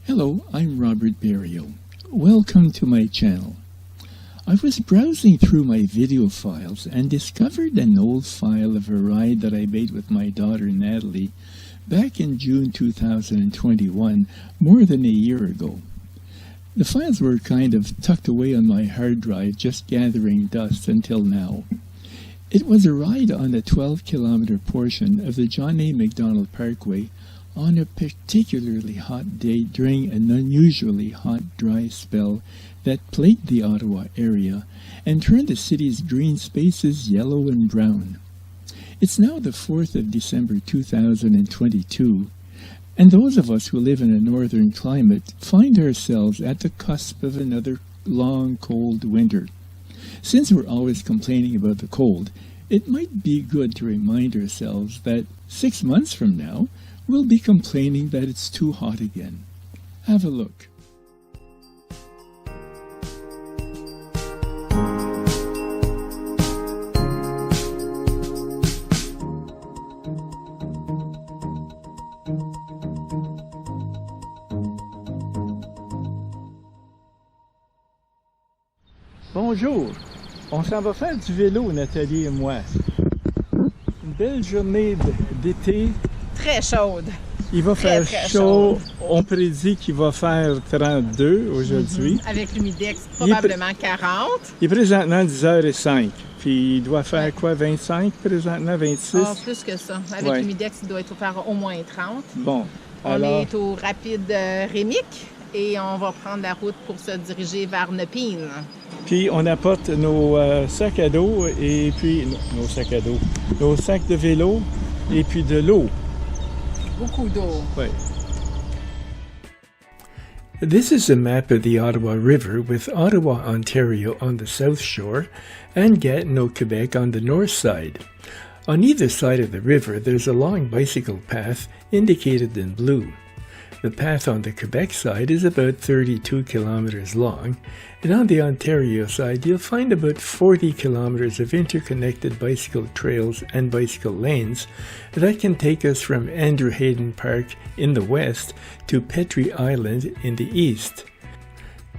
Hello, I'm Robert Berrio. Welcome to my channel. I was browsing through my video files and discovered an old file of a ride that I made with my daughter Natalie back in June 2021, more than a year ago. The files were kind of tucked away on my hard drive, just gathering dust until now. It was a ride on a 12-kilometer portion of the John A. Macdonald Parkway on a particularly hot day during an unusually hot, dry spell that plagued the Ottawa area and turned the city's green spaces yellow and brown. It's now the 4th of December 2022, and those of us who live in a northern climate find ourselves at the cusp of another long, cold winter. Since we're always complaining about the cold, it might be good to remind ourselves that 6 months from now, we'll be complaining that it's too hot again. Have a look. Bonjour, on s'en va faire du vélo, Natalie et moi. Une belle journée d'été. Très chaude. Il va faire chaud. On prédit qu'il va faire 32 aujourd'hui. Avec l'humidex, probablement 40. Il est présentement 10h05. Puis il doit faire quoi, 25 présentement, 26? Ah, plus que ça. Avec l'humidex, il doit faire au moins 30. Bon, alors... On est au rapide Remic et on va prendre la route pour se diriger vers Nepean. Puis on apporte nos sacs à dos et puis nos sacs à dos, nos sacs de vélo et puis de l'eau. Beaucoup d'eau. Oui. This is a map of the Ottawa River with Ottawa, Ontario on the south shore and Gatineau, Quebec on the north side. On either side of the river there's a long bicycle path indicated in blue. The path on the Quebec side is about 32 kilometers long, and on the Ontario side you'll find about 40 kilometers of interconnected bicycle trails and bicycle lanes that can take us from Andrew Haydon Park in the west to Petrie Island in the east.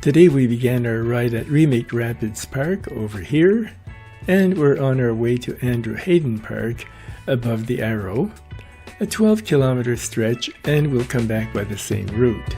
Today we began our ride at Remic Rapids Park over here, and we're on our way to Andrew Haydon Park above the arrow, a 12-kilometer stretch, and we'll come back by the same route.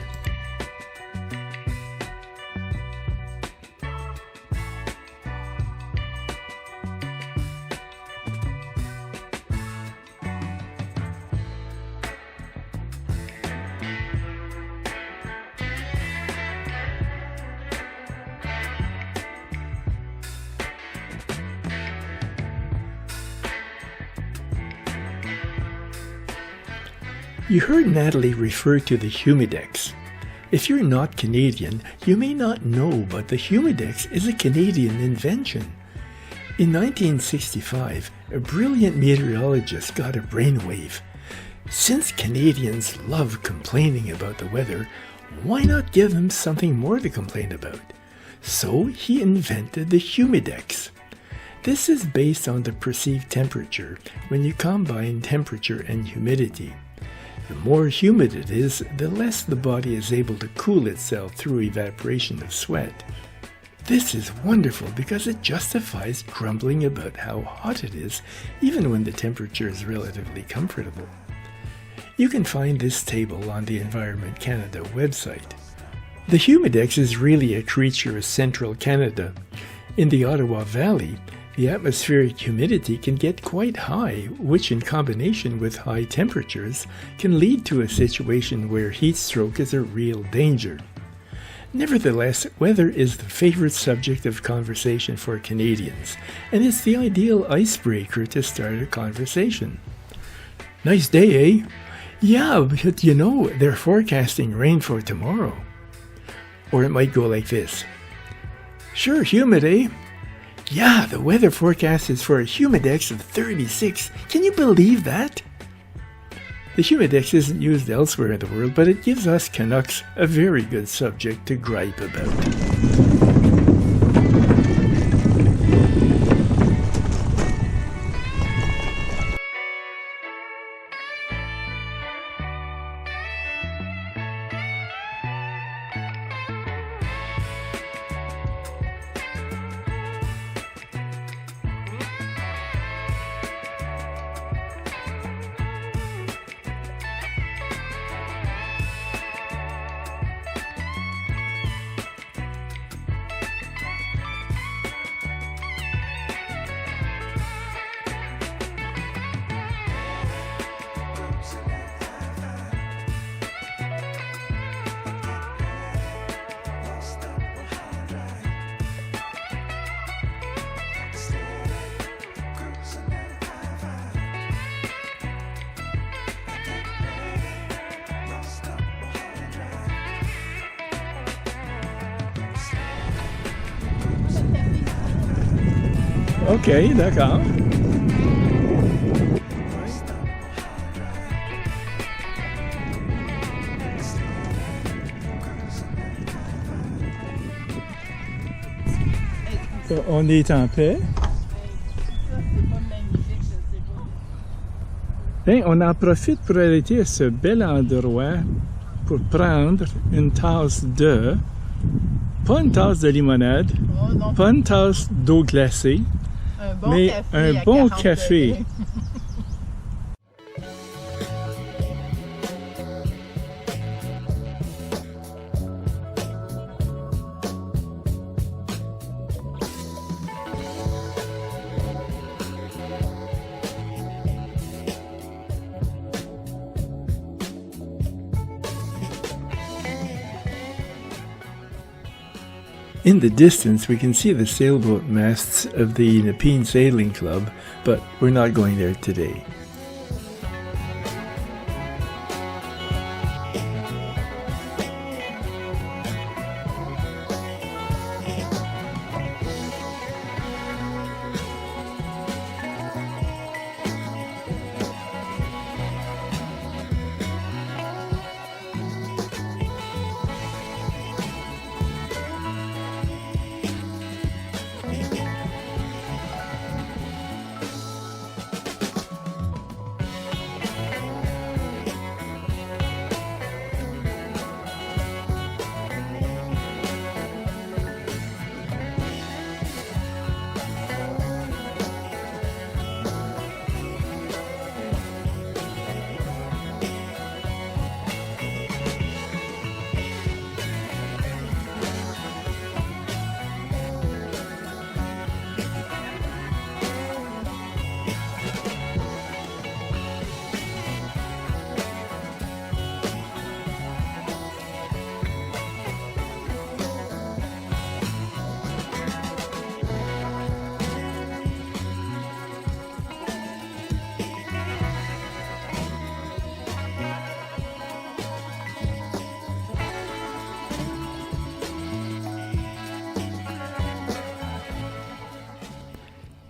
You heard Natalie refer to the Humidex. If you're not Canadian, you may not know, but the Humidex is a Canadian invention. In 1965, a brilliant meteorologist got a brainwave. Since Canadians love complaining about the weather, why not give them something more to complain about? So he invented the Humidex. This is based on the perceived temperature when you combine temperature and humidity. The more humid it is, the less the body is able to cool itself through evaporation of sweat. This is wonderful because it justifies grumbling about how hot it is, even when the temperature is relatively comfortable. You can find this table on the Environment Canada website. The Humidex is really a creature of central Canada. In the Ottawa Valley, the atmospheric humidity can get quite high, which in combination with high temperatures can lead to a situation where heat stroke is a real danger. Nevertheless, weather is the favorite subject of conversation for Canadians, and it's the ideal icebreaker to start a conversation. Nice day, eh? Yeah, but you know, they're forecasting rain for tomorrow. Or it might go like this. Sure, humid, eh? Yeah, the weather forecast is for a humidex of 36. Can you believe that? The humidex isn't used elsewhere in the world, but it gives us Canucks a very good subject to gripe about. OK, d'accord. On est en paix. Bien, on en profite pour arrêter à ce bel endroit pour prendre une tasse pas une tasse de limonade, pas une tasse d'eau glacée, mais un bon café. In the distance, we can see the sailboat masts of the Nepean Sailing Club, but we're not going there today.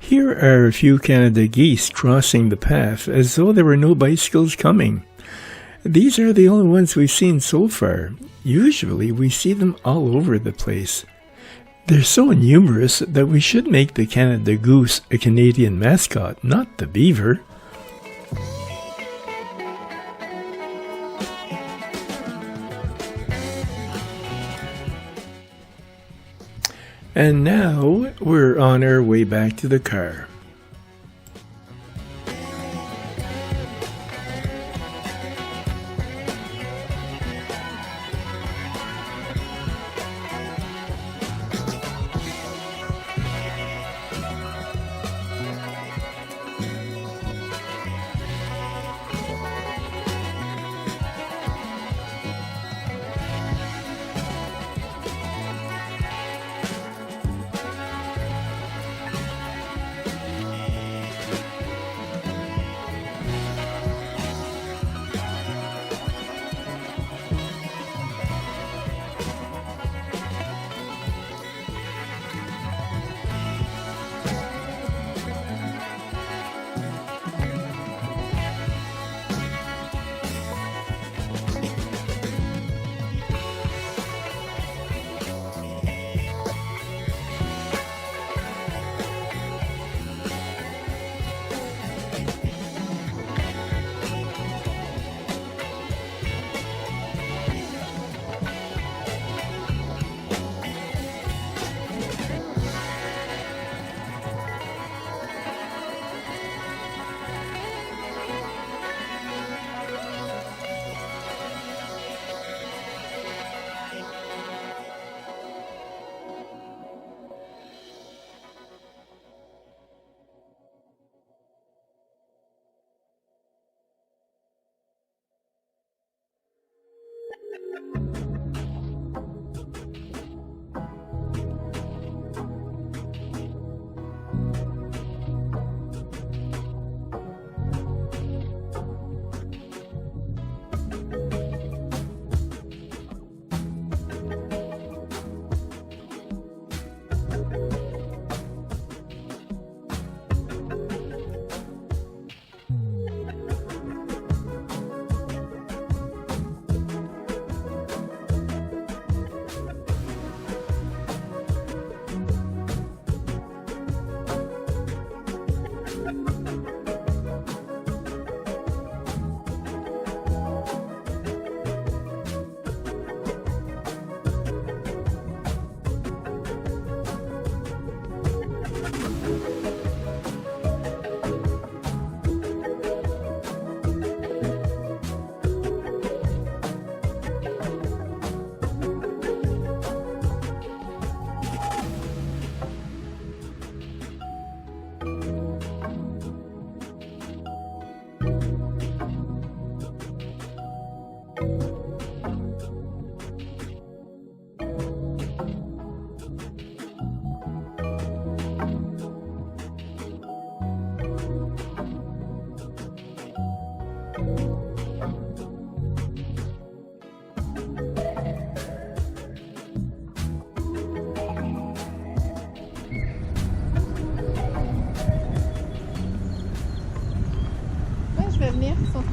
Here are a few Canada geese crossing the path as though there were no bicycles coming. These are the only ones we've seen so far. Usually we see them all over the place. They're so numerous that we should make the Canada goose a Canadian mascot, not the beaver. And now we're on our way back to the car.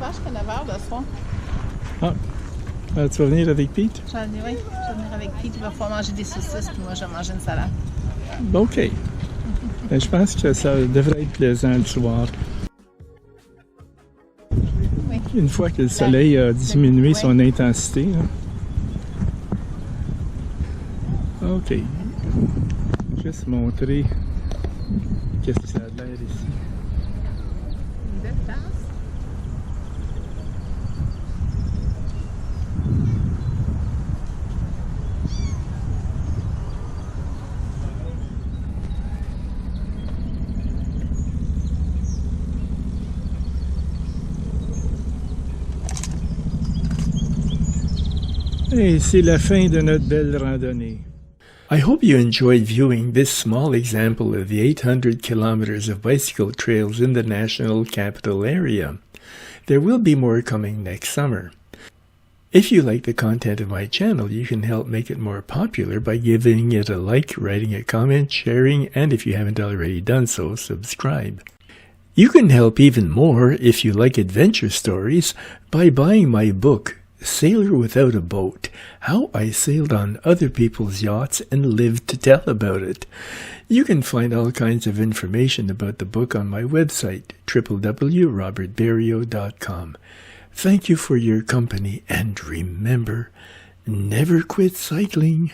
9h jusqu'à 9h de soir. Ah, tu vas venir avec Pete? Je vais venir avec Pete. Il va pouvoir manger des saucisses, puis moi, je vais manger une salade. OK. Ben, je pense que ça devrait être plaisant le soir. Oui. Une fois que le soleil a diminué son intensité. Hein. OK. Juste montrer qu'est-ce que ça a l'air ici. Une belle place. Et c'est la fin de notre belle randonnée. I hope you enjoyed viewing this small example of the 800 kilometers of bicycle trails in the National Capital Area. There will be more coming next summer. If you like the content of my channel, you can help make it more popular by giving it a like, writing a comment, sharing, and if you haven't already done so, subscribe. You can help even more if you like adventure stories by buying my book, Sailor Without a Boat, How I Sailed on Other People's Yachts and Lived to Tell About It. You can find all kinds of information about the book on my website, www.robertberrio.com. Thank you for your company, and remember, never quit cycling.